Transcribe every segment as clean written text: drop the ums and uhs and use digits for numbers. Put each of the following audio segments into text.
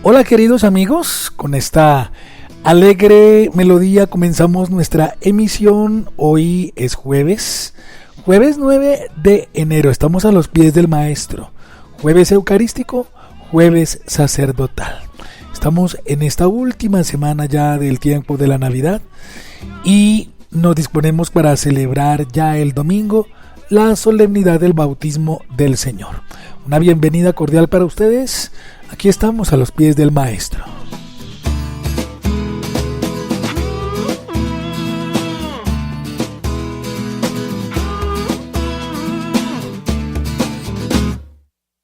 Hola queridos amigos, con esta alegre melodía comenzamos nuestra emisión. Hoy es jueves 9 de enero, estamos a los pies del Maestro, jueves eucarístico, jueves sacerdotal. Estamos en esta última semana ya del tiempo de la Navidad y nos disponemos para celebrar ya el domingo la solemnidad del bautismo del Señor. Una bienvenida cordial para ustedes. Aquí estamos a los pies del Maestro.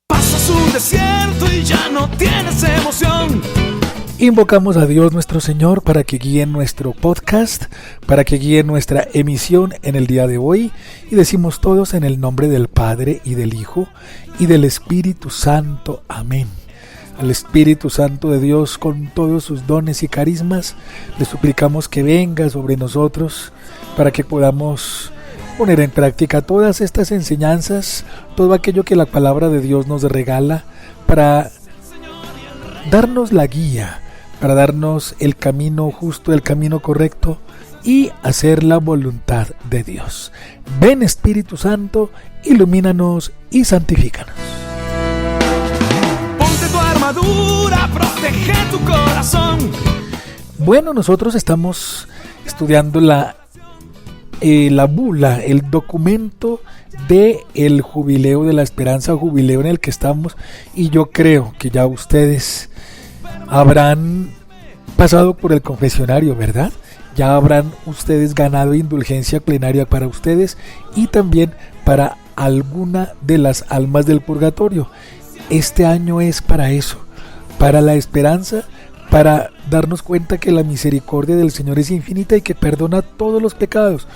Pasas un desierto y ya no tienes emoción. Invocamos a Dios nuestro Señor para que guíe nuestro podcast, para que guíe nuestra emisión en el día de hoy, y decimos todos en el nombre del Padre y del Hijo y del Espíritu Santo. Amén. Al Espíritu Santo de Dios, con todos sus dones y carismas, le suplicamos que venga sobre nosotros para que podamos poner en práctica todas estas enseñanzas, todo aquello que la palabra de Dios nos regala, para darnos la guía, para darnos el camino justo, el camino correcto y hacer la voluntad de Dios. Ven Espíritu Santo, ilumínanos y santifícanos. Ponte tu armadura, protege tu corazón. Bueno, nosotros estamos estudiando la bula, el documento de el jubileo de la esperanza, jubileo en el que estamos, y yo creo que ya ustedes habrán pasado por el confesionario, ¿verdad? Ya habrán ustedes ganado indulgencia plenaria para ustedes y también para alguna de las almas del purgatorio. Este año es para eso, para la esperanza, para darnos cuenta que la misericordia del Señor es infinita y que perdona todos los pecados.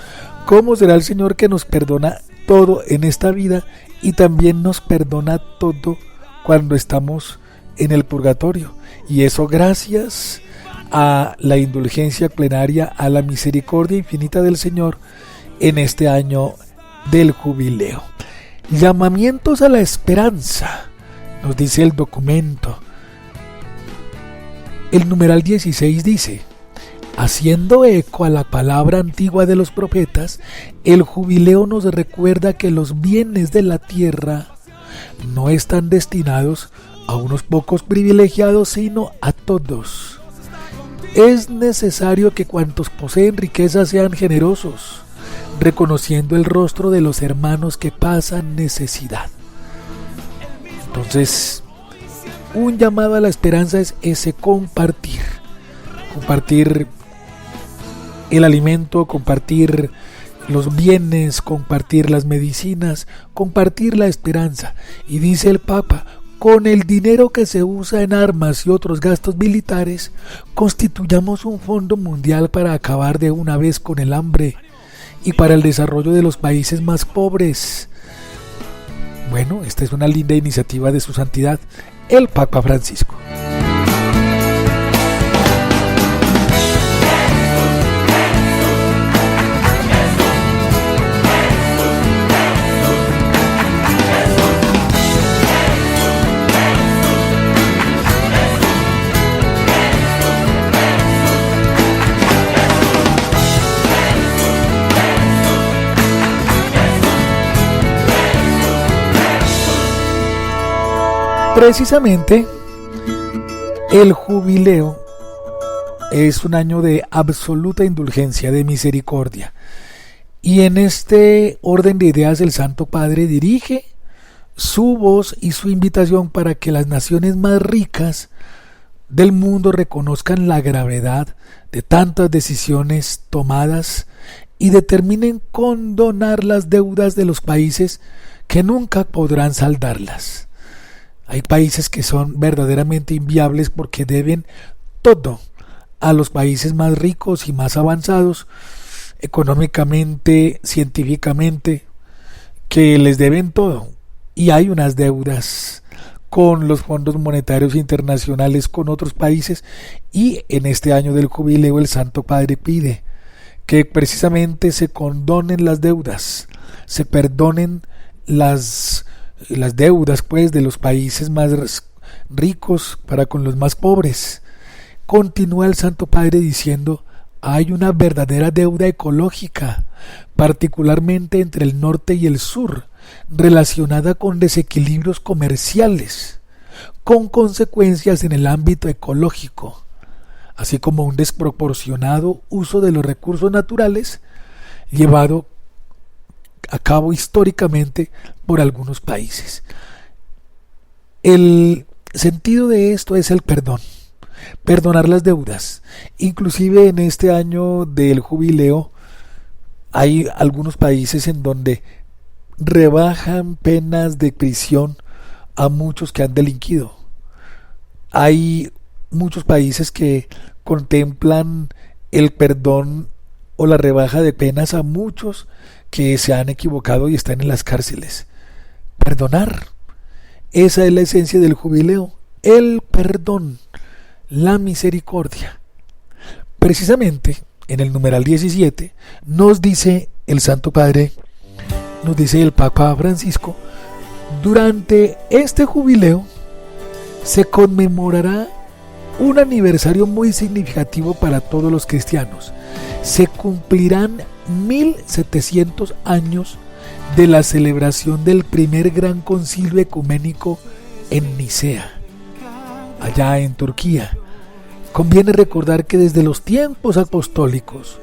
¿Cómo será el Señor que nos perdona todo en esta vida y también nos perdona todo cuando estamos en el purgatorio? Y eso gracias a la indulgencia plenaria, a la misericordia infinita del Señor en este año del jubileo. Llamamientos a la esperanza, nos dice el documento. El numeral 16 dice: haciendo eco a la palabra antigua de los profetas, el jubileo nos recuerda que los bienes de la tierra no están destinados a unos pocos privilegiados, sino a todos. Es necesario que cuantos poseen riquezas sean generosos, reconociendo el rostro de los hermanos que pasan necesidad. Entonces, un llamado a la esperanza es ese compartir el alimento, compartir los bienes, compartir las medicinas, compartir la esperanza. Y dice el Papa: con el dinero que se usa en armas y otros gastos militares, constituyamos un fondo mundial para acabar de una vez con el hambre y para el desarrollo de los países más pobres. Bueno, esta es una linda iniciativa de su santidad, el Papa Francisco. Precisamente, el jubileo es un año de absoluta indulgencia, de misericordia. Y en este orden de ideas el Santo Padre dirige su voz y su invitación para que las naciones más ricas del mundo reconozcan la gravedad de tantas decisiones tomadas y determinen condonar las deudas de los países que nunca podrán saldarlas. Hay países que son verdaderamente inviables porque deben todo a los países más ricos y más avanzados económicamente, científicamente, que les deben todo. Y hay unas deudas con los fondos monetarios internacionales, con otros países, y en este año del jubileo el Santo Padre pide que precisamente se condonen las deudas, se perdonen las deudas pues de los países ricos para con los más pobres. Continúa el Santo Padre diciendo: hay una verdadera deuda ecológica, particularmente entre el norte y el sur, relacionada con desequilibrios comerciales, con consecuencias en el ámbito ecológico, así como un desproporcionado uso de los recursos naturales llevado a cabo históricamente por algunos países. El sentido de esto es el perdón. Perdonar las deudas. Inclusive en este año del jubileo hay algunos países en donde rebajan penas de prisión a muchos que han delinquido. Hay muchos países que contemplan el perdón o la rebaja de penas a muchos que se han equivocado y están en las cárceles. Perdonar. Esa es la esencia del jubileo, el perdón, la misericordia. Precisamente en el numeral 17 nos dice el Santo Padre, nos dice el Papa Francisco: durante este jubileo se conmemorará un aniversario muy significativo para todos los cristianos. Se cumplirán 1700 años de la celebración del primer gran concilio ecuménico en Nicea, allá en Turquía. Conviene recordar que desde los tiempos apostólicos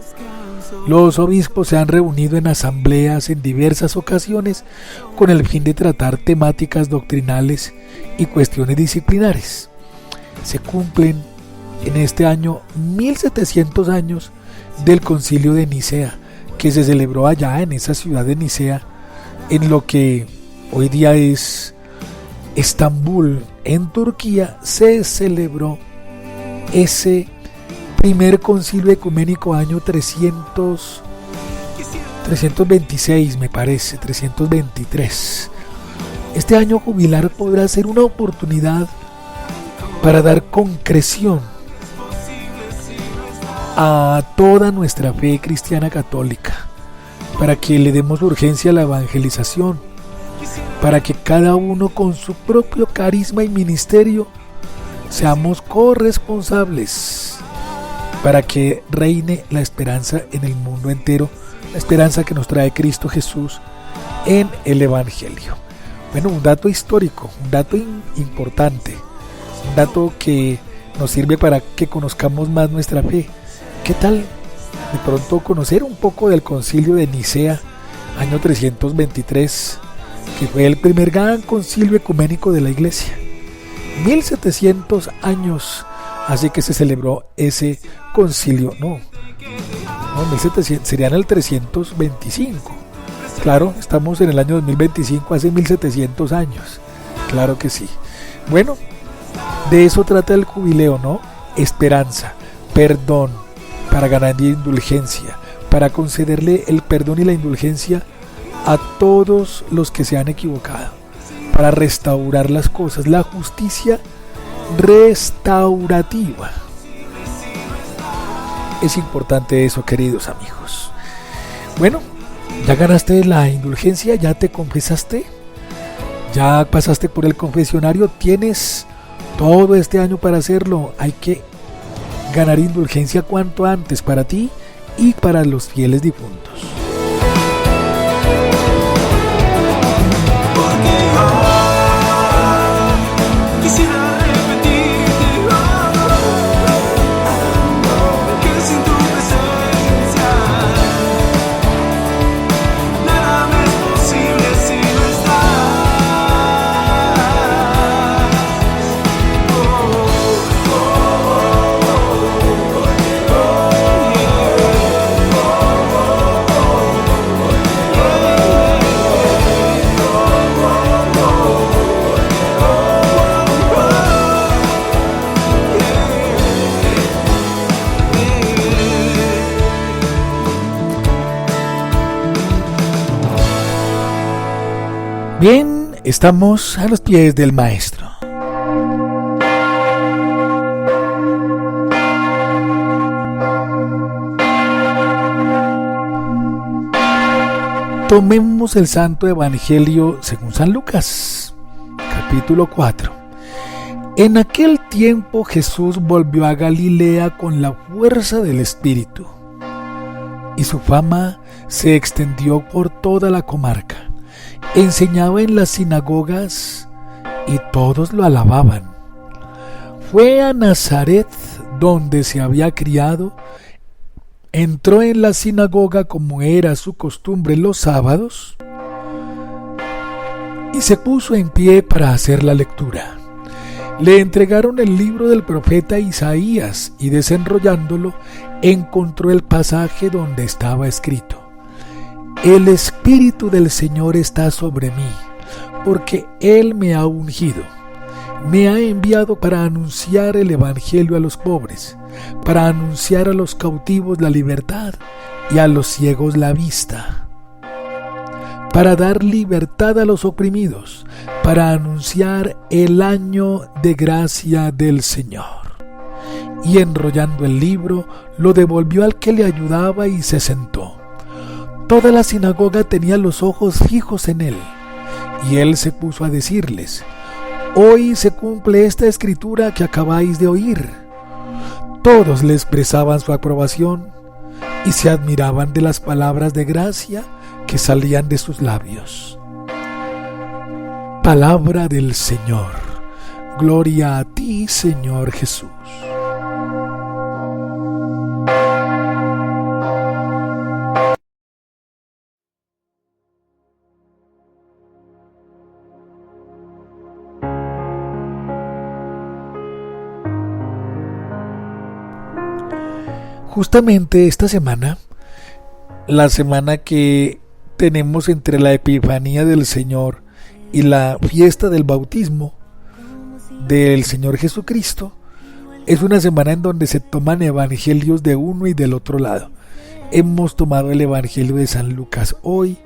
los obispos se han reunido en asambleas en diversas ocasiones con el fin de tratar temáticas doctrinales y cuestiones disciplinares. Se cumplen en este año 1700 años del concilio de Nicea, que se celebró allá en esa ciudad de Nicea, en lo que hoy día es Estambul, en Turquía. Se celebró ese primer concilio ecuménico año 326, me parece, 323. Este año jubilar podrá ser una oportunidad para dar concreción a toda nuestra fe cristiana católica, para que le demos urgencia a la evangelización, para que cada uno con su propio carisma y ministerio seamos corresponsables, para que reine la esperanza en el mundo entero, la esperanza que nos trae Cristo Jesús en el Evangelio. Bueno, un dato histórico, un dato importante, un dato que nos sirve para que conozcamos más nuestra fe. ¿Qué tal de pronto conocer un poco del concilio de Nicea, año 323, que fue el primer gran concilio ecuménico de la Iglesia? 1700 años hace que se celebró ese concilio. No, 1700, serían el 325. Claro, estamos en el año 2025, hace 1700 años. Claro que sí. Bueno, de eso trata el jubileo, ¿no? Esperanza, perdón, para ganar indulgencia, para concederle el perdón y la indulgencia a todos los que se han equivocado, para restaurar las cosas, la justicia restaurativa. Es importante eso, queridos amigos. Bueno, ya ganaste la indulgencia, ya te confesaste, ya pasaste por el confesionario, tienes todo este año para hacerlo. Hay que ganar indulgencia cuanto antes, para ti y para los fieles difuntos. Bien, estamos a los pies del Maestro. Tomemos el Santo Evangelio según San Lucas, capítulo 4. En aquel tiempo Jesús volvió a Galilea con la fuerza del Espíritu, y su fama se extendió por toda la comarca. Enseñaba en las sinagogas y todos lo alababan. Fue a Nazaret, donde se había criado. Entró en la sinagoga como era su costumbre los sábados y se puso en pie para hacer la lectura. Le entregaron el libro del profeta Isaías y desenrollándolo encontró el pasaje donde estaba escrito: El Espíritu del Señor está sobre mí, porque Él me ha ungido. Me ha enviado para anunciar el Evangelio a los pobres, para anunciar a los cautivos la libertad y a los ciegos la vista, para dar libertad a los oprimidos, para anunciar el año de gracia del Señor. Y enrollando el libro, lo devolvió al que le ayudaba y se sentó. Toda la sinagoga tenía los ojos fijos en él, y él se puso a decirles: Hoy se cumple esta escritura que acabáis de oír. Todos le expresaban su aprobación y se admiraban de las palabras de gracia que salían de sus labios. Palabra del Señor. Gloria a ti, Señor Jesús. Justamente esta semana, la semana que tenemos entre la Epifanía del Señor y la fiesta del bautismo del Señor Jesucristo, es una semana en donde se toman evangelios de uno y del otro lado. Hemos tomado el evangelio de San Lucas hoy,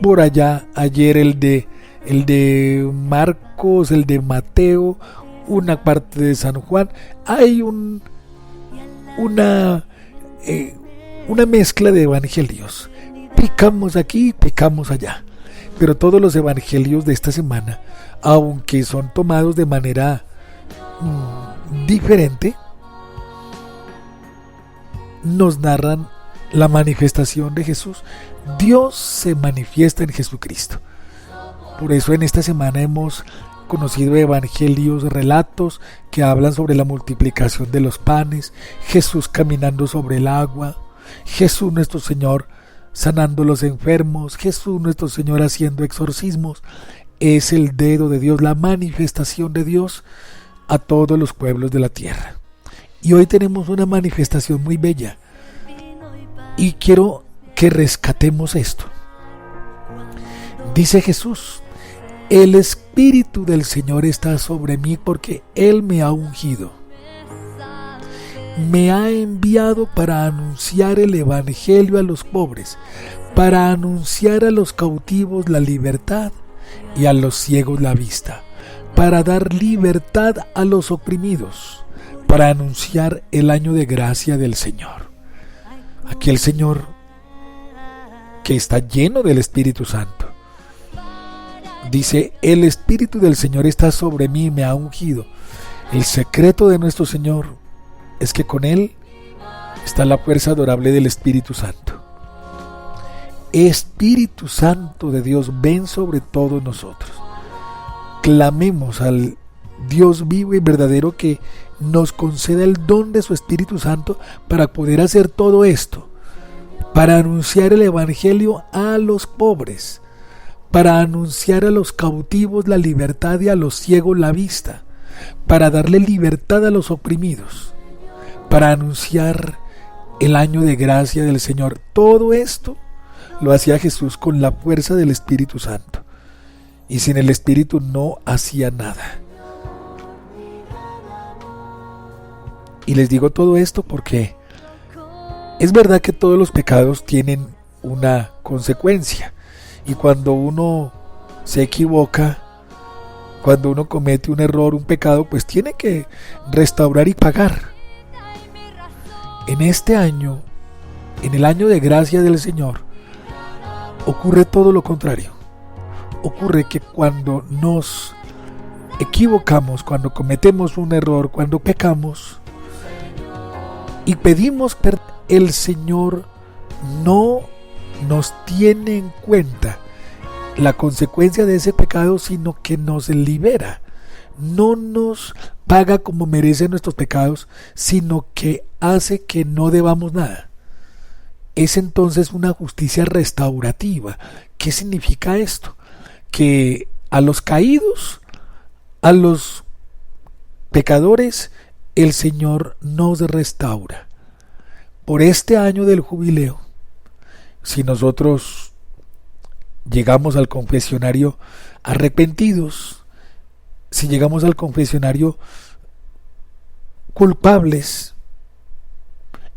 por allá ayer el de Marcos, el de Mateo, una parte de San Juan. Hay una mezcla de evangelios. Picamos aquí, picamos allá. Pero todos los evangelios de esta semana, aunque son tomados de manera diferente, nos narran la manifestación de Jesús. Dios se manifiesta en Jesucristo. Por eso en esta semana hemos conocido evangelios, relatos que hablan sobre la multiplicación de los panes, Jesús caminando sobre el agua, Jesús nuestro Señor sanando los enfermos, Jesús nuestro Señor haciendo exorcismos. Es el dedo de Dios, la manifestación de Dios a todos los pueblos de la tierra. Y hoy tenemos una manifestación muy bella y quiero que rescatemos esto. Dice Jesús: El Espíritu del Señor está sobre mí porque Él me ha ungido. Me ha enviado para anunciar el Evangelio a los pobres, para anunciar a los cautivos la libertad y a los ciegos la vista, para dar libertad a los oprimidos, para anunciar el año de gracia del Señor. Aquí el Señor, que está lleno del Espíritu Santo, dice: el Espíritu del Señor está sobre mí y me ha ungido. El secreto de nuestro Señor es que con Él está la fuerza adorable del Espíritu Santo. Espíritu Santo de Dios, ven sobre todos nosotros. Clamemos al Dios vivo y verdadero que nos conceda el don de su Espíritu Santo para poder hacer todo esto, para anunciar el Evangelio a los pobres, para anunciar a los cautivos la libertad y a los ciegos la vista, para darle libertad a los oprimidos, para anunciar el año de gracia del Señor. Todo esto lo hacía Jesús con la fuerza del Espíritu Santo, y sin el Espíritu no hacía nada. Y les digo todo esto porque es verdad que todos los pecados tienen una consecuencia, y cuando uno se equivoca, cuando uno comete un error, un pecado, pues tiene que restaurar y pagar. En este año, en el año de gracia del Señor, ocurre todo lo contrario. Ocurre que cuando nos equivocamos, cuando cometemos un error, cuando pecamos y pedimos perdón, el Señor no nos tiene en cuenta la consecuencia de ese pecado, sino que nos libera. No nos paga como merecen nuestros pecados, sino que hace que no debamos nada. Es entonces una justicia restaurativa. ¿Qué significa esto? Que a los caídos, a los pecadores, el Señor nos restaura. Por este año del jubileo, si nosotros llegamos al confesionario arrepentidos, si llegamos al confesionario culpables,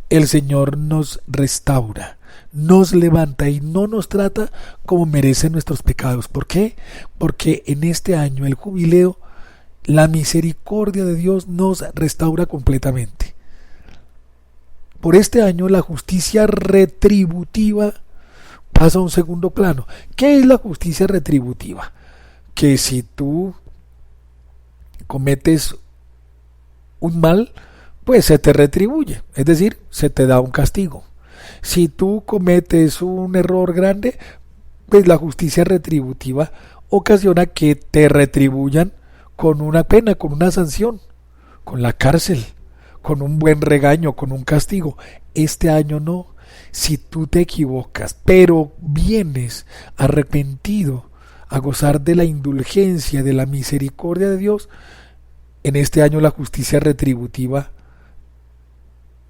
el Señor nos restaura, nos levanta y no nos trata como merecen nuestros pecados. ¿Por qué? Porque en este año, el jubileo, la misericordia de Dios nos restaura completamente. Por este año la justicia retributiva pasa a un segundo plano. ¿Qué es la justicia retributiva? Que si tú cometes un mal, pues se te retribuye, es decir, se te da un castigo. Si tú cometes un error grande, pues la justicia retributiva ocasiona que te retribuyan con una pena, con una sanción, con la cárcel, con un buen regaño, con un castigo. Este año no. Si tú te equivocas, pero vienes arrepentido a gozar de la indulgencia, de la misericordia de Dios, en este año la justicia retributiva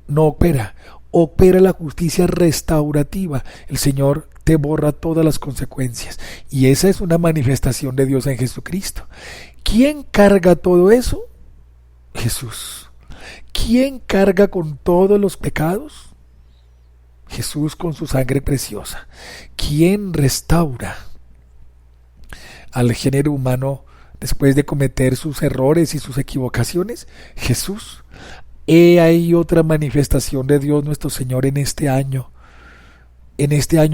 no opera. Opera la justicia restaurativa. El Señor te borra todas las consecuencias. Y esa es una manifestación de Dios en Jesucristo. ¿Quién carga todo eso? Jesús. ¿Quién carga con todos los pecados? Jesús con su sangre preciosa. ¿Quién restaura al género humano después de cometer sus errores y sus equivocaciones? Jesús. He ahí otra manifestación de Dios nuestro Señor en este año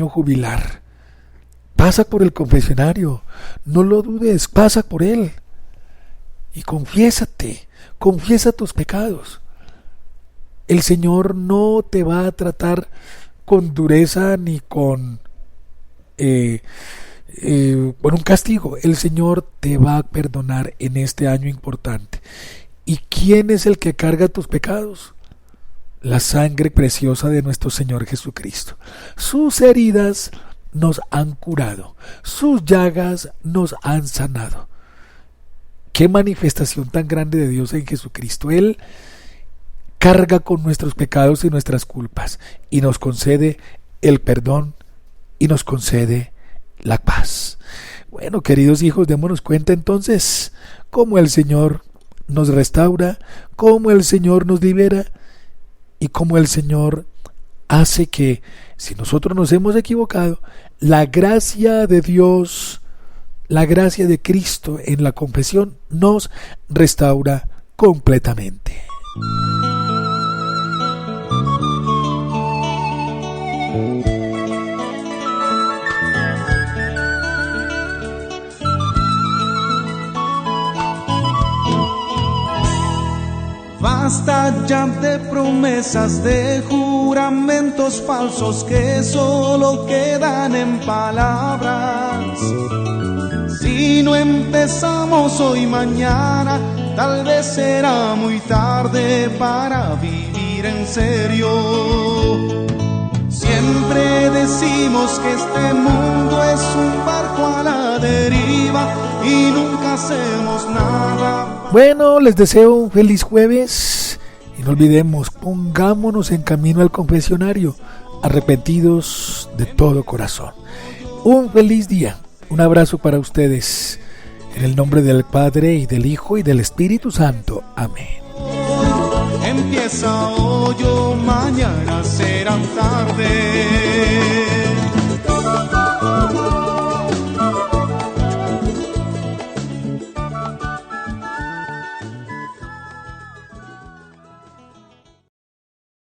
jubilar. Pasa por el confesionario, no lo dudes, pasa por él y confiésate, confiesa tus pecados. El Señor no te va a tratar con dureza ni con un castigo. El Señor te va a perdonar en este año importante. ¿Y quién es el que carga tus pecados? La sangre preciosa de nuestro Señor Jesucristo. Sus heridas nos han curado, sus llagas nos han sanado. Qué manifestación tan grande de Dios en Jesucristo. Él carga con nuestros pecados y nuestras culpas y nos concede el perdón y nos concede la paz. Bueno, queridos hijos, démonos cuenta entonces cómo el Señor nos restaura, cómo el Señor nos libera y cómo el Señor hace que, si nosotros nos hemos equivocado, la gracia de Dios, la gracia de Cristo en la confesión nos restaura completamente. Basta ya de promesas, de juramentos falsos que solo quedan en palabras. Si no empezamos hoy, mañana tal vez será muy tarde para vivir en serio. Siempre decimos que este mundo es un barco a la deriva y nunca hacemos nada. Bueno, les deseo un feliz jueves y no olvidemos, pongámonos en camino al confesionario, arrepentidos de todo corazón. Un feliz día, un abrazo para ustedes, en el nombre del Padre y del Hijo y del Espíritu Santo. Amén. Empieza hoy o mañana será tarde.